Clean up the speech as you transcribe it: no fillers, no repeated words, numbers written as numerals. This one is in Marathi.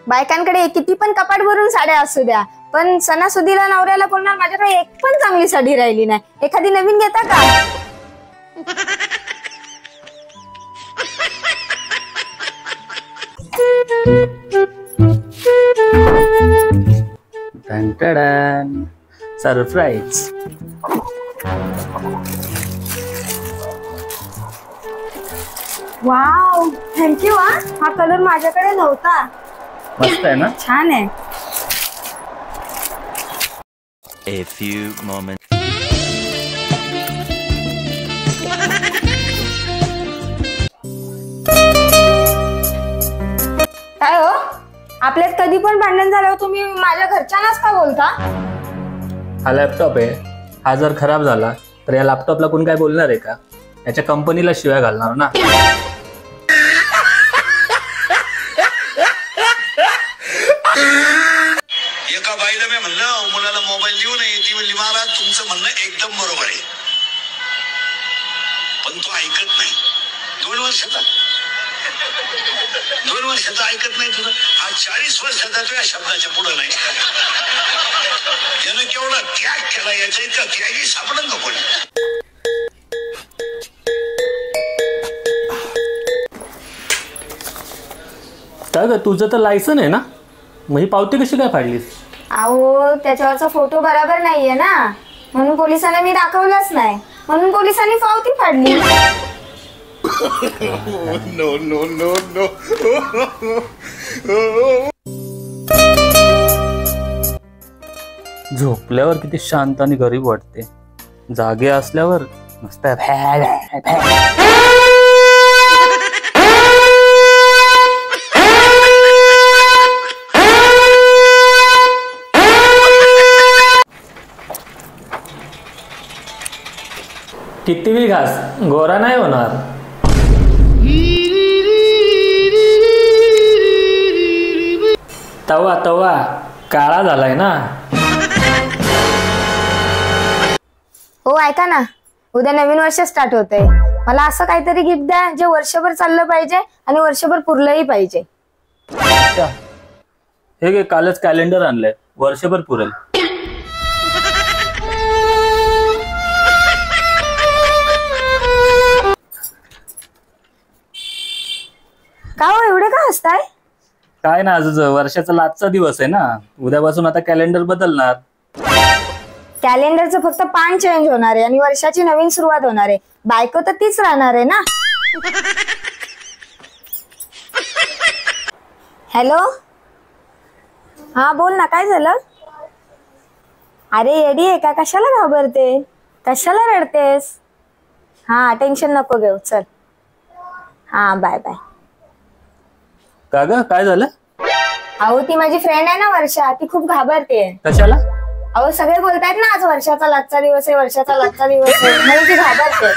बायकांकडे किती पण कपाट भरून साड्या असू द्या, पण सणासुदीला नवऱ्याला बोलणार माझ्याकडे एक पण चांगली साडी राहिली नाही, एखादी नवीन घेता का? सरप्राईज. Wow, thank you. हा कलर माझ्याकडे नव्हता. मस्त आहे ना? छान आहे. A few moments. काय हो, आपल्यात कधी पण भांडण झाल्यावर तुम्ही माझ्या घरच्यांनाच का बोलता? हा लॅपटॉप आहे, हा जर खराब झाला तर या लॅपटॉपला कोण काय बोलणार आहे का? याच्या कंपनीला शिवाय घालणार ना. एका बाईला मी म्हणलं मुलाला मोबाईल देऊ नये, ती म्हणली महाराज तुमचं म्हणणं एकदम बरोबर आहे, पण तो ऐकत नाही. 2 वर्षाचा ऐकत नाही तुझं. हा 40 वर्षाचा तो या शब्दाच्या पुढं नाही. त्यानं केवढा त्याग केला, याच्या इतका त्यागही सापडत नको. काय ग, तुझं तर लायसन आहे ना, मग ही पावती कशी काय फाडलीस? अहो, त्याच्यावरचा फोटो बरोबर नाहीये ना, म्हणून पोलिसांना मी दाखवलंच नाही, म्हणून पोलिसांनी पावती फाडली. No no no no. झोपल्यावर किती शांत आणि गरीब वाटते, जागे असल्यावर मस्त किती घास गोरा नाही होणार. तवा तवा काळा झालाय ना. हो, ऐका ना, उद्या नवीन वर्ष स्टार्ट होतंय. मला असं काहीतरी गिफ्ट द्या जे वर्षभर चाललं पाहिजे आणि वर्षभर पुरलंही पाहिजे. हे घे, कालच कॅलेंडर आणलंय, वर्षभर पुरेल. का हो, एवढे का हसताय? काय ना, आज वर्षाचा लास्टचा दिवस आहे ना, उद्यापासून आता कॅलेंडर बदलणार. कॅलेंडरचं फक्त पान चेंज होणार आहे आणि वर्षाची नवीन सुरुवात होणार आहे. बायको तर तीच राहणार आहे ना. हॅलो, हा बोल ना, काय झालं? अरे येडी आहे का, कशाला घाबरते, कशाला रडतेस? हा, टेन्शन नको घेऊ, चल. हा, बाय बाय. का ग, काय झालं? अहो, ती माझी फ्रेंड आहे ना वर्षा, ती खूप घाबरते. कशाला? अहो, सगळे बोलतायत ना आज वर्षाचा लास्टचा दिवस आहे, वर्षाचा लास्टचा दिवस आहे, म्हणून ती घाबरते.